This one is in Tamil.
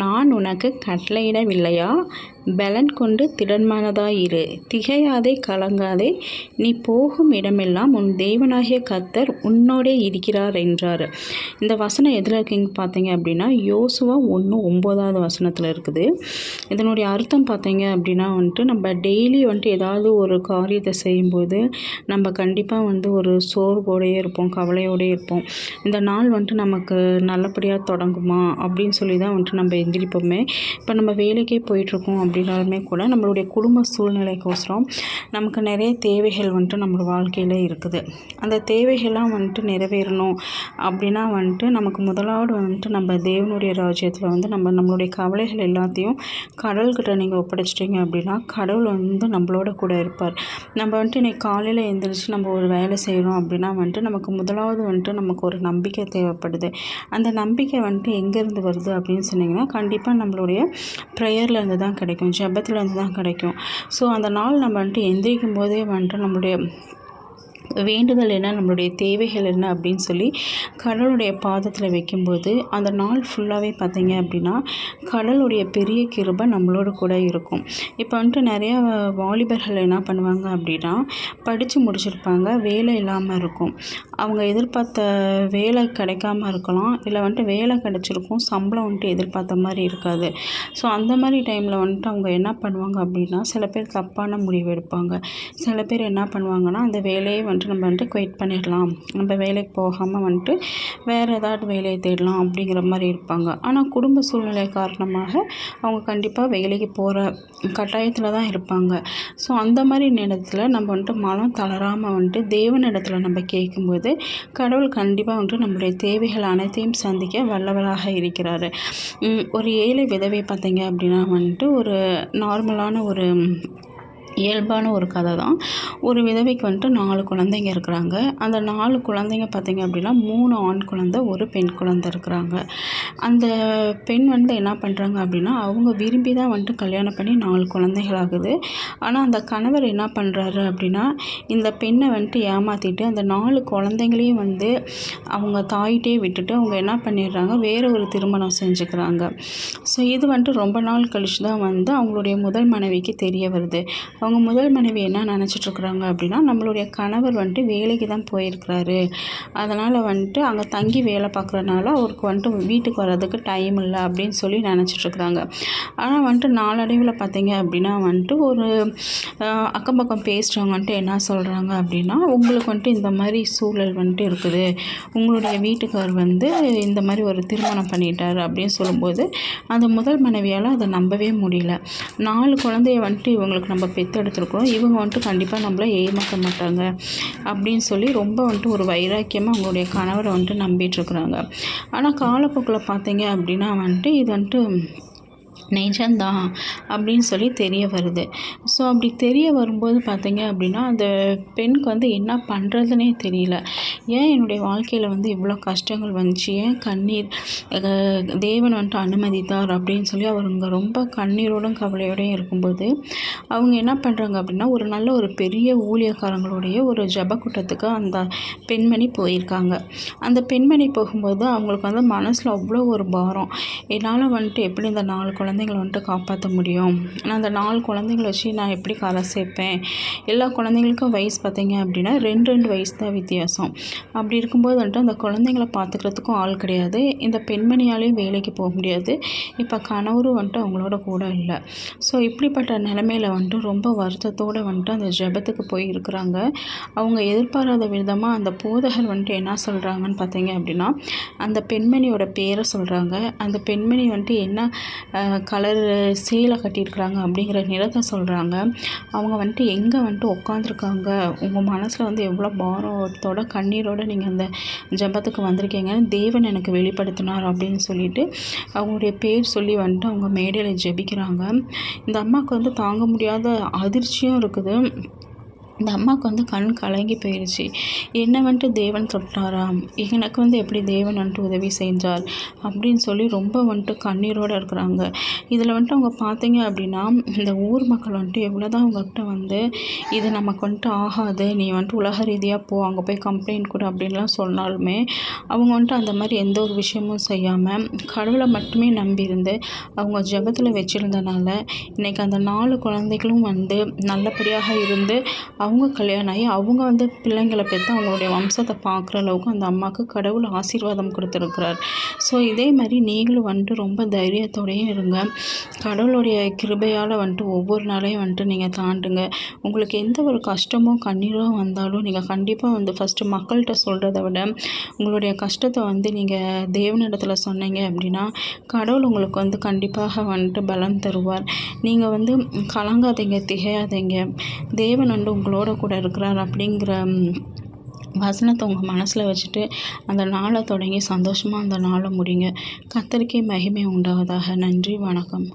நான் உனக்கு கட்டளையிடவில்லையா? பெலன் கொண்டு திடன்மனதாயிரு, திகையாதே கலங்காதே, நீ போகும் இடமெல்லாம் உன் தேவனாகிய கர்த்தர் உன்னோடே இருக்கிறார் என்றார். இந்த வசனம் எதில் இருக்குங்க பார்த்தீங்க அப்படின்னா, யோசுவா 1:9 வசனத்தில் இருக்குது. இதனுடைய அர்த்தம் பார்த்தீங்க அப்படின்னா நம்ம டெய்லி ஏதாவது ஒரு காரியத்தை செய்யும்போது நம்ம கண்டிப்பாக ஒரு சோர்வோடையே இருப்போம், கவலையோடையே இருப்போம். இந்த நாள் நமக்கு நல்லபடியாக தொடங்குமா அப்படின்னு சொல்லி தான் நம்ம எந்திரிப்போமே. இப்போ நம்ம வேலைக்கே போயிட்டுருக்கோம் அப்படின்னாலுமே கூட நம்மளுடைய குடும்ப சூழ்நிலைக்கோசரம் நமக்கு நிறைய தேவைகள் நம்ம வாழ்க்கையில் இருக்குது. அந்த தேவைகள்லாம் நிறைவேறணும் அப்படின்னா நமக்கு முதலாவது நம்ம தேவனுடைய ராஜ்யத்தில் நம்மளுடைய கவலைகள் எல்லாத்தையும் கடவுள்கிட்ட நீங்கள் ஒப்படைச்சிட்டிங்க அப்படின்னா கடவுள் நம்மளோட கூட இருப்பார். நம்ம இன்னைக்கு காலையில் எழுந்திரிச்சு நம்ம ஒரு வேலை செய்கிறோம் அப்படின்னா நமக்கு முதலாவது நமக்கு ஒரு நம்பிக்கை தேவைப்படுது. அந்த நம்பிக்கை எங்கேருந்து வருது அப்படின்னு சொன்னிங்கன்னா கண்டிப்பாக நம்மளுடைய ப்ரேயர்லேருந்து தான் கிடைக்கும், ஜெபத்துலேருந்து தான் கிடைக்கும். ஸோ அந்த நாள் நம்ம எந்திரிக்கும் போதே நம்மளுடைய வேண்டுதல் என்ன, நம்மளுடைய தேவைகள் என்ன அப்படின்னு சொல்லி கடவுளுடைய பாதத்தில் வைக்கும்போது அந்த நாள் ஃபுல்லாகவே பார்த்திங்க அப்படின்னா கடவுளுடைய பெரிய கிருபை நம்மளோட கூட இருக்கும். இப்போ நிறையா வாலிபர்கள் என்ன பண்ணுவாங்க அப்படின்னா, படித்து முடிச்சிருப்பாங்க, வேலை இல்லாமல் இருக்கும். அவங்க எதிர்பார்த்த வேலை கிடைக்காம இருக்கலாம், இல்லை வேலை கிடைச்சிருக்கும், சம்பளம் எதிர்பார்த்த மாதிரி இருக்காது. ஸோ அந்த மாதிரி டைமில் அவங்க என்ன பண்ணுவாங்க அப்படின்னா, சில பேர் தப்பான முடிவு எடுப்பாங்க. சில பேர் என்ன பண்ணுவாங்கன்னா, அந்த வேலையை நம்ம குயிட் பண்ணிடலாம், நம்ம வேலைக்கு போகாமல் வேறு ஏதாவது வேலையை தேடலாம் அப்படிங்கிற மாதிரி இருப்பாங்க. ஆனால் குடும்ப சூழ்நிலை காரணமாக அவங்க கண்டிப்பாக வேலைக்கு போகிற கட்டாயத்தில் தான் இருப்பாங்க. ஸோ அந்த மாதிரி நேரத்தில் நம்ம மனம் தளராமல் தேவனிடத்தில் நம்ம கேட்கும்போது கடவுள் கண்டிப்பாக நம்மளுடைய தேவைகள் அனைத்தையும் சந்திக்க வல்லவராக இருக்கிறார். ஒரு ஏழை விதவை பார்த்தீங்க அப்படின்னா ஒரு நார்மலான ஒரு இயல்பான ஒரு கதை தான். ஒரு விதவைக்கு 4 குழந்தைங்க இருக்கிறாங்க. அந்த 4 குழந்தைங்க பார்த்திங்க அப்படின்னா 3 ஆண் குழந்தை, ஒரு பெண் குழந்தை இருக்கிறாங்க. அந்த பெண் என்ன பண்ணுறாங்க அப்படின்னா, அவங்க விரும்பி தான் கல்யாணம் பண்ணி 4 குழந்தைகள் ஆகுது. ஆனால் அந்த கணவர் என்ன பண்ணுறாரு அப்படின்னா, இந்த பெண்ணை ஏமாற்றிட்டு அந்த 4 குழந்தைங்களையும் அவங்க தாயிட்டே விட்டுட்டு அவங்க என்ன பண்ணிடுறாங்க, வேறு ஒரு திருமணம் செஞ்சுக்கிறாங்க. ஸோ இது ரொம்ப நாள் கழிச்சு தான் அவங்களுடைய முதல் மனைவிக்கு தெரிய வருது. அவங்க முதல் மனைவி என்ன நினச்சிட்ருக்குறாங்க அப்படின்னா, நம்மளுடைய கணவர் வேலைக்கு தான் போயிருக்கிறாரு, அதனால் அங்கே தங்கி வேலை பார்க்குறனால அவருக்கு வீட்டுக்கு வர்றதுக்கு டைம் இல்லை அப்படின்னு சொல்லி நினச்சிட்ருக்குறாங்க. ஆனால் நாளடைவில் பார்த்தீங்க அப்படின்னா ஒரு அக்கம் பக்கம் பேசுகிறவங்க என்ன சொல்கிறாங்க அப்படின்னா, உங்களுக்கு இந்த மாதிரி சூழல் இருக்குது, உங்களுடைய வீட்டுக்கார் இந்த மாதிரி ஒரு திருமணம் பண்ணிட்டார் அப்படின்னு சொல்லும்போது அந்த முதல் மனைவியால் அதை நம்பவே முடியல. 4 குழந்தைய இவங்களுக்கு நம்ம பெற்றெடுத்துருக்கோம், இவங்க கண்டிப்பாக நம்மளை ஏமாற்ற மாட்டாங்க அப்படின்னு சொல்லி ரொம்ப ஒரு வைராக்கியமாக அவங்களுடைய கணவரை நம்பிட்டுருக்குறாங்க. ஆனால் காலப்போக்கில் பார்த்தீங்க அப்படின்னா இது நிஜம்தான் அப்படின்னு சொல்லி தெரிய வருது. ஸோ அப்படி தெரிய வரும்போது பார்த்தீங்க அப்படின்னா அந்த பெண்ணுக்கு என்ன பண்ணுறதுனே தெரியல. ஏன் என்னுடைய வாழ்க்கையில் இவ்வளோ கஷ்டங்கள் வந்துச்சு, ஏன் கண்ணீர் தேவன் அனுமதித்தார் அப்படின்னு சொல்லி அவங்க ரொம்ப கண்ணீரோடும் கவலையோடையும் இருக்கும்போது அவங்க என்ன பண்ணுறாங்க அப்படின்னா, ஒரு நல்ல ஒரு பெரிய ஊழியக்காரங்களுடைய ஒரு ஜெப கூட்டத்துக்கு அந்த பெண்மணி போயிருக்காங்க. அந்த பெண்மணி போகும்போது அவங்களுக்கு மனசில் அவ்வளோ ஒரு பாரம், என்னால் எப்படி இந்த 4 குழந்தைங்களை காப்பாற்ற முடியும், ஆனால் அந்த 4 குழந்தைங்களை வச்சு நான் எப்படி கரை சேர்ப்பேன், எல்லா குழந்தைங்களுக்கும் வயசு பார்த்தீங்க அப்படின்னா 2 வயசு தான் வித்தியாசம். அப்படி இருக்கும்போது அந்த குழந்தைங்களை பார்த்துக்கிறதுக்கும் ஆள் கிடையாது, இந்த பெண்மணியாலேயும் வேலைக்கு போக முடியாது, இப்போ கணவரும் அவங்களோட கூட இல்லை. ஸோ இப்படிப்பட்ட நிலைமையில் ரொம்ப வருத்தத்தோடு அந்த ஜெபத்துக்கு போய் இருக்கிறாங்க. அவங்க எதிர்பாராத விதமாக அந்த போதகர் என்ன சொல்கிறாங்கன்னு பார்த்தீங்க அப்படின்னா, அந்த பெண்மணியோட பேரை சொல்கிறாங்க. அந்த பெண்மணி என்ன கலர் சேலை கட்டியிருக்கிறாங்க அப்படிங்கிற நிறத்தை சொல்கிறாங்க. அவங்க எங்கே உட்காந்துருக்காங்க, உங்கள் மனசில் எவ்வளோ பாரத்தோட கண்ணீரோடு நீங்கள் அந்த ஜெபத்துக்கு வந்திருக்கீங்க, தேவன் எனக்கு வெளிப்படுத்தினார் அப்படின்னு சொல்லிட்டு அவங்களுடைய பேர் சொல்லி அவங்க மேடையில் ஜெபிக்கிறாங்க. இந்த அம்மாவுக்கு தாங்க முடியாத அதிர்ச்சியும் இருக்குது, இந்த அம்மாவுக்கு வந்து கண் கலங்கி போயிடுச்சு. என்ன வந்துட்டு தேவன் தொட்டாராம், எனக்கு வந்து எப்படி தேவன் வந்துட்டு உதவி செஞ்சார் அப்படின்னு சொல்லி ரொம்ப வந்துட்டு கண்ணீரோடு இருக்கிறாங்க. இதில் வந்துட்டு அவங்க பார்த்தீங்க அப்படின்னா, இந்த ஊர் மக்கள் வந்துட்டு எவ்வளோ தான் அவங்ககிட்ட வந்து இது நமக்கு வந்துட்டு ஆகாது, நீ வந்துட்டு உலக ரீதியாக போ, அங்கே போய் கம்ப்ளைண்ட் கொடு அப்படின்லாம் சொன்னாலுமே அவங்க வந்துட்டு அந்த மாதிரி எந்த ஒரு விஷயமும் செய்யாமல் கடவுளை மட்டுமே நம்பியிருந்து அவங்க ஜெபத்தில் வச்சுருந்தனால இன்றைக்கி அந்த 4 குழந்தைகளும் வந்து நல்லபடியாக இருந்து அவங்க கல்யாணம் ஆகி அவங்க வந்து பிள்ளைங்களை பெற்று அவங்களுடைய வம்சத்தை பார்க்குற அளவுக்கு அந்த அம்மாவுக்கு கடவுள் ஆசீர்வாதம் கொடுத்துருக்குறார். ஸோ இதே மாதிரி நீங்களும் வந்துட்டு ரொம்ப தைரியத்தோடையும் இருங்க. கடவுளுடைய கிருபையால் வந்துட்டு ஒவ்வொரு நாளையும் வந்துட்டு நீங்கள் தாண்டுங்க. உங்களுக்கு எந்த ஒரு கஷ்டமோ கண்ணீரோ வந்தாலும் நீங்கள் கண்டிப்பாக வந்து ஃபஸ்ட்டு மக்கள்கிட்ட சொல்கிறத விட உங்களுடைய கஷ்டத்தை வந்து நீங்கள் தேவனிடத்தில் சொன்னீங்க அப்படின்னா கடவுள் உங்களுக்கு வந்து கண்டிப்பாக வந்துட்டு பலன் தருவார். நீங்கள் வந்து கலங்காதீங்க, திகையாதீங்க. தேவன் வந்து உங்களோட கூட இருக்கிறார் அப்படிங்கிற வசனத்தை உங்கள் மனசில் வச்சுட்டு அந்த நாளை தொடங்கி சந்தோஷமாக அந்த நாளை முடிங்க. கர்த்தருக்கே மகிமை உண்டாவதாக. நன்றி, வணக்கம்.